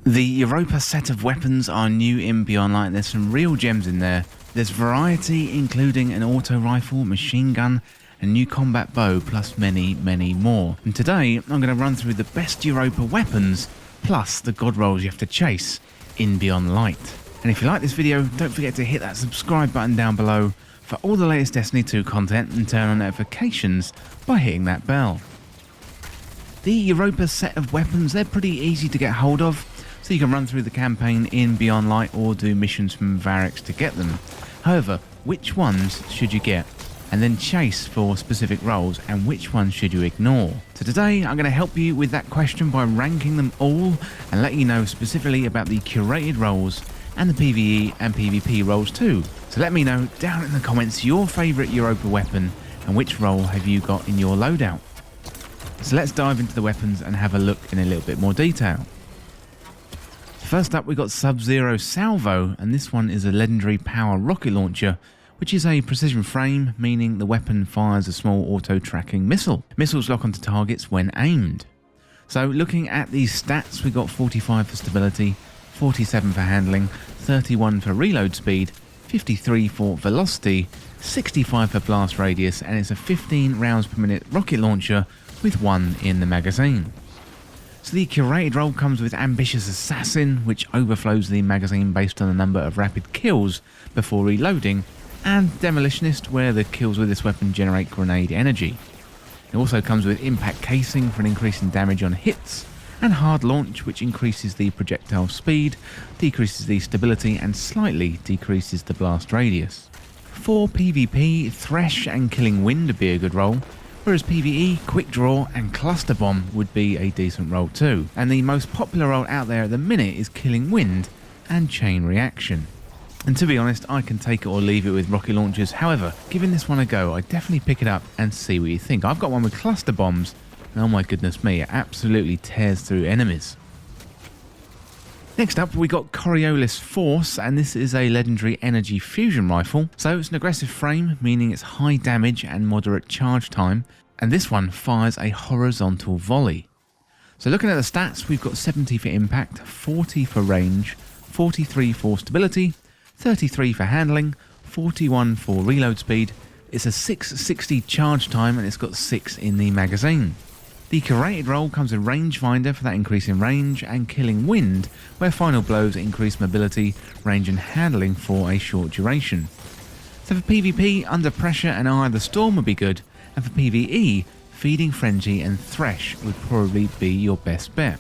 The Europa set of weapons are new in Beyond Light. There's some real gems in there. There's variety, including an auto rifle, machine gun, a new combat bow, plus many, many more. And today, I'm going to run through the best Europa weapons, plus the Godrolls you have to chase in Beyond Light. And if you like this video, don't forget to hit that subscribe button down below for all the latest Destiny 2 content and turn on notifications by hitting that bell. The Europa set of weapons, they're pretty easy to get hold of, so you can run through the campaign in Beyond Light or do missions from Variks to get them. However, which ones should you get? And then chase for specific roles, and which ones should you ignore? So today I'm going to help you with that question by ranking them all and let you know specifically about the curated roles and the PVE and PvP roles too. So let me know down in the comments your favourite Europa weapon and which role have you got in your loadout. So let's dive into the weapons and have a look in a little bit more detail. First up, we got Subzero Salvo, and this one is a legendary power rocket launcher, which is a precision frame, meaning the weapon fires a small auto-tracking missile. Missiles lock onto targets when aimed. So looking at these stats, we got 45 for stability, 47 for handling, 31 for reload speed, 53 for velocity, 65 for blast radius, and it's a 15 rounds per minute rocket launcher with one in the magazine. So the curated role comes with Ambitious Assassin, which overflows the magazine based on the number of rapid kills before reloading, and Demolitionist, where the kills with this weapon generate grenade energy. It also comes with Impact Casing for an increase in damage on hits, and Hard Launch, which increases the projectile speed, decreases the stability, and slightly decreases the blast radius. For PvP, Thresh and Killing Wind would be a good role, whereas PvE, Quick Draw and Cluster Bomb would be a decent role too. And the most popular role out there at the minute is Killing Wind and Chain Reaction. And to be honest, I can take it or leave it with rocket launchers. However, giving this one a go, I'd definitely pick it up and see what you think. I've got one with Cluster Bombs, and oh my goodness me, it absolutely tears through enemies. Next up, we got Coriolis Force, and this is a legendary energy fusion rifle. So it's an aggressive frame, meaning it's high damage and moderate charge time, and this one fires a horizontal volley. So looking at the stats, we've got 70 for impact, 40 for range, 43 for stability, 33 for handling, 41 for reload speed. It's a 660 charge time, and it's got 6 in the magazine. The curated role comes with Rangefinder for that increase in range, and Killing Wind, where final blows increase mobility, range and handling for a short duration. So for PvP, Under Pressure and Eye of the Storm would be good, and for PvE, Feeding Frenzy and Thresh would probably be your best bet.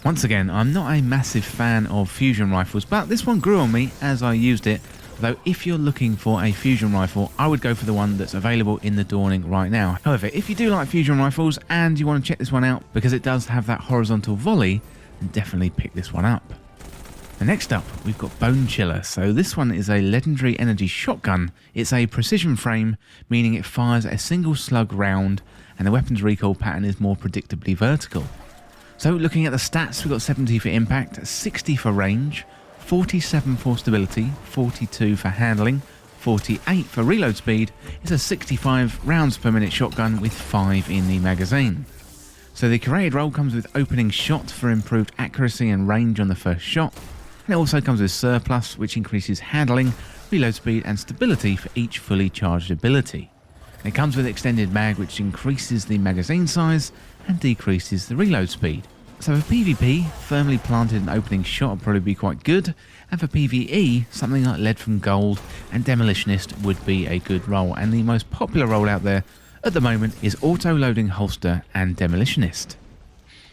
Once again, I'm not a massive fan of fusion rifles, but this one grew on me as I used it. Though if you're looking for a fusion rifle, I would go for the one that's available in the Dawning right now. However, if you do like fusion rifles and you want to check this one out because it does have that horizontal volley, then definitely pick this one up. And next up, we've got Bone Chiller. So this one is a legendary energy shotgun. It's a precision frame, meaning it fires a single slug round, and the weapon's recoil pattern is more predictably vertical. So looking at the stats, we've got 70 for impact, 60 for range, 47 for stability, 42 for handling, 48 for reload speed. It's a 65 rounds per minute shotgun with 5 in the magazine. So the curated role comes with Opening Shot for improved accuracy and range on the first shot. And it also comes with Surplus, which increases handling, reload speed and stability for each fully charged ability. And it comes with Extended Mag, which increases the magazine size and decreases the reload speed. So for PvP, Firmly Planted and Opening Shot will probably be quite good, and for PvE, something like Lead from Gold and Demolitionist would be a good role, and the most popular role out there at the moment is Auto-Loading Holster and Demolitionist.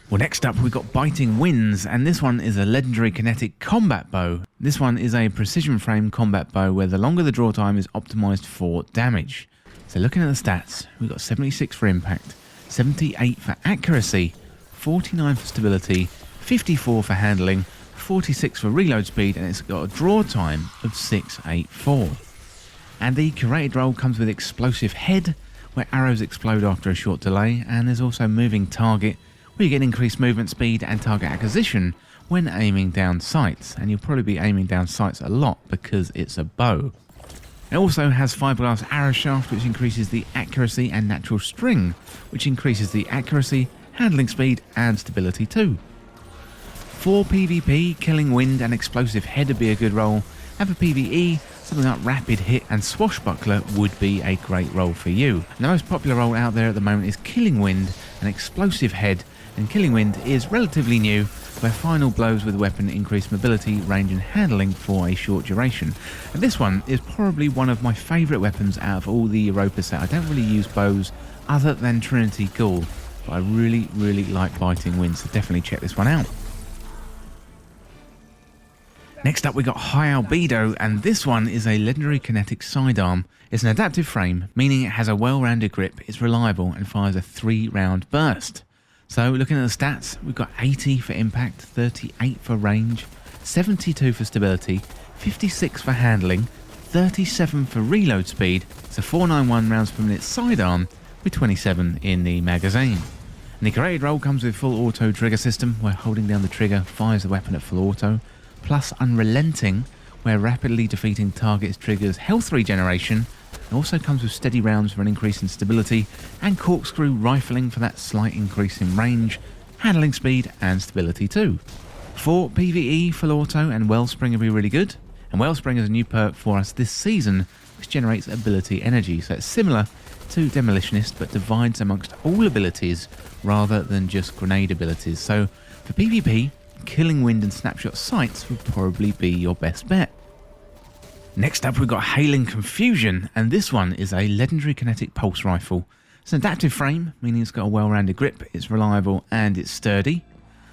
Well, next up we've got Biting Winds, and this one is a legendary kinetic combat bow. This one is a precision frame combat bow where the longer the draw time is optimised for damage. So looking at the stats, we've got 76 for impact, 78 for accuracy, 49 for stability, 54 for handling, 46 for reload speed, and it's got a draw time of 684. And the curated role comes with Explosive Head, where arrows explode after a short delay, and there's also Moving Target, where you get increased movement speed and target acquisition when aiming down sights, and you'll probably be aiming down sights a lot because it's a bow. It also has Fiberglass Arrow Shaft, which increases the accuracy, and Natural String, which increases the accuracy, handling speed and stability too. For PvP, Killing Wind and Explosive Head would be a good role, and for PvE, something like Rapid Hit and Swashbuckler would be a great role for you. And the most popular role out there at the moment is Killing Wind and Explosive Head, and Killing Wind is relatively new, where final blows with the weapon increase mobility, range and handling for a short duration. And this one is probably one of my favourite weapons out of all the Europa set. I don't really use bows other than Trinity Ghoul, but I really like Biting Wind, so definitely check this one out. Next up we got High Albedo, and this one is a legendary kinetic sidearm. It's an adaptive frame, meaning it has a well-rounded grip, it's reliable and fires a 3-round burst. So looking at the stats, we've got 80 for impact, 38 for range, 72 for stability, 56 for handling, 37 for reload speed. It's a 491 rounds per minute sidearm with 27 in the magazine. And the created role comes with full auto trigger system, where holding down the trigger fires the weapon at full auto, plus Unrelenting, where rapidly defeating targets triggers health regeneration. It also comes with steady rounds for an increase in stability, and corkscrew rifling for that slight increase in range, handling speed and stability too. For PvE, full auto and Wellspring will be really good, and Wellspring is a new perk for us this season which generates ability energy, so it's similar to Demolitionist but divides amongst all abilities rather than just grenade abilities. So for PvP, Killing Wind and Snapshot Sights would probably be your best bet. Next up we've got Hailing Confusion, and this one is a legendary kinetic pulse rifle. It's an adaptive frame, meaning it's got a well-rounded grip, it's reliable and it's sturdy.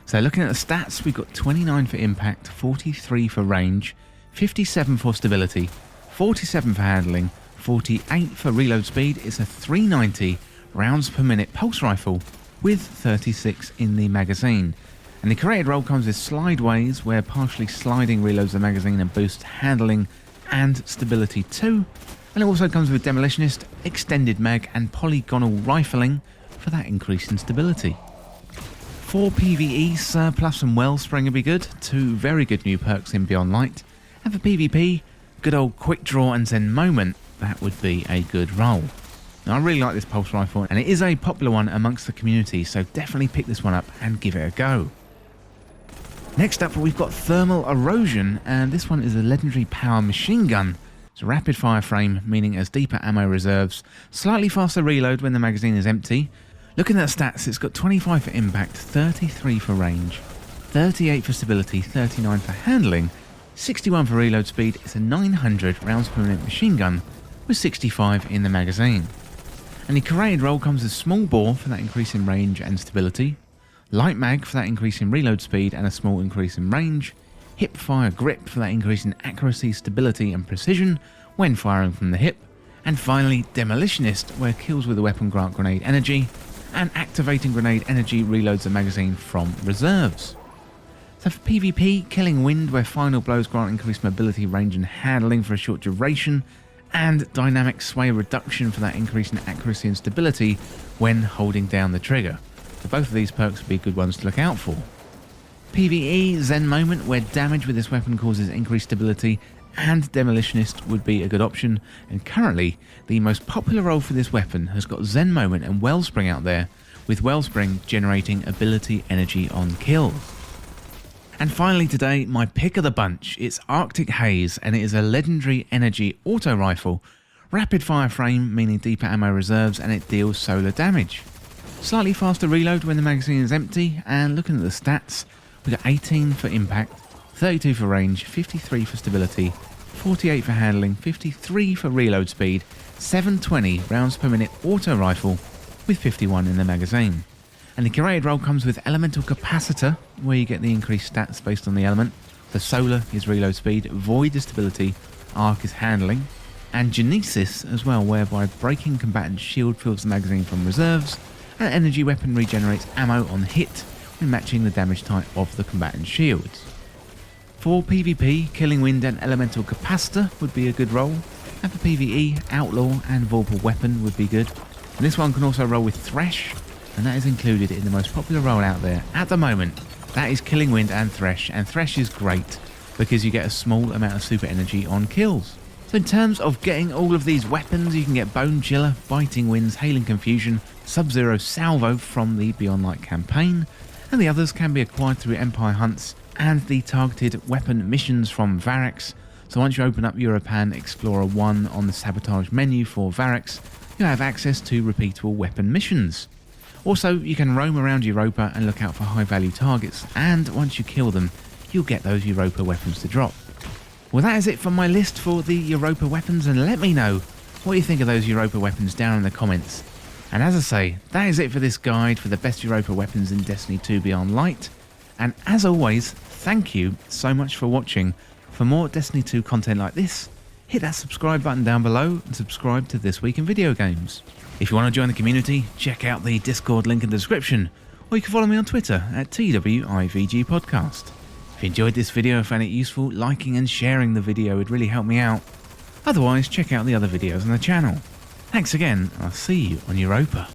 So looking at the stats, we've got 29 for impact, 43 for range, 57 for stability, 47 for handling, 48 for reload speed. It's a 390 rounds per minute pulse rifle with 36 in the magazine. And the created role comes with Slideways, where partially sliding reloads the magazine and boosts handling and stability too. And it also comes with Demolitionist, Extended Mag and Polygonal Rifling for that increase in stability. For PvE, Surplus and Wellspring will be good, two very good new perks in Beyond Light. And for PvP, good old Quick Draw and Zen Moment, that would be a good role. Now I really like this pulse rifle, and it is a popular one amongst the community, so definitely pick this one up and give it a go. Next up we've got Thermal Erosion, and this one is a legendary power machine gun. It's a rapid fire frame, meaning it has deeper ammo reserves, slightly faster reload when the magazine is empty. Looking at the stats, it's got 25 for impact, 33 for range, 38 for stability, 39 for handling, 61 for reload speed. It's a 900 rounds per minute machine gun with 65 in the magazine. And the created role comes with small bore for that increase in range and stability, light mag for that increase in reload speed and a small increase in range, hip fire grip for that increase in accuracy, stability and precision when firing from the hip, and finally Demolitionist, where kills with the weapon grant grenade energy, and activating grenade energy reloads the magazine from reserves. So for PvP, Killing Wind, where final blows grant increased mobility, range and handling for a short duration, and dynamic sway reduction for that increase in accuracy and stability when holding down the trigger. So both of these perks would be good ones to look out for. PvE, Zen Moment, where damage with this weapon causes increased stability, and Demolitionist would be a good option, and currently the most popular role for this weapon has got Zen Moment and Wellspring out there, with Wellspring generating ability energy on kills. And finally today, my pick of the bunch, it's Arctic Haze, and it is a legendary energy auto rifle, rapid fire frame meaning deeper ammo reserves, and it deals solar damage. Slightly faster reload when the magazine is empty, and looking at the stats, we got 18 for impact, 32 for range, 53 for stability, 48 for handling, 53 for reload speed, 720 rounds per minute auto rifle with 51 in the magazine. And the curated role comes with Elemental Capacitor, where you get the increased stats based on the element. The Solar is reload speed, Void is stability, Arc is handling, and Genesis as well, whereby breaking combatant shield fills the magazine from reserves, and energy weapon regenerates ammo on hit when matching the damage type of the combatant shields. For PvP, Killing Wind and Elemental Capacitor would be a good role, and for PvE, Outlaw and Vorpal Weapon would be good. And this one can also roll with Thresh, and that is included in the most popular role out there at the moment. That is Killing Wind and Thresh is great because you get a small amount of super energy on kills. So in terms of getting all of these weapons, you can get Bone Chiller, Biting Winds, Hailing Confusion, Subzero Salvo from the Beyond Light campaign, and the others can be acquired through Empire Hunts and the targeted weapon missions from Variks. So once you open up Europa Explorer 1 on the sabotage menu for Variks, you have access to repeatable weapon missions. Also, you can roam around Europa and look out for high value targets, and once you kill them, you'll get those Europa weapons to drop. Well, that is it from my list for the Europa weapons, and let me know what you think of those Europa weapons down in the comments. And as I say, that is it for this guide for the best Europa weapons in Destiny 2 Beyond Light. And as always, thank you so much for watching. For more Destiny 2 content like this, hit that subscribe button down below and subscribe to This Week in Video Games. If you want to join the community, check out the Discord link in the description, or you can follow me on Twitter at TWIVG Podcast. If you enjoyed this video and found it useful, liking and sharing the video would really help me out. Otherwise, check out the other videos on the channel. Thanks again, and I'll see you on Europa.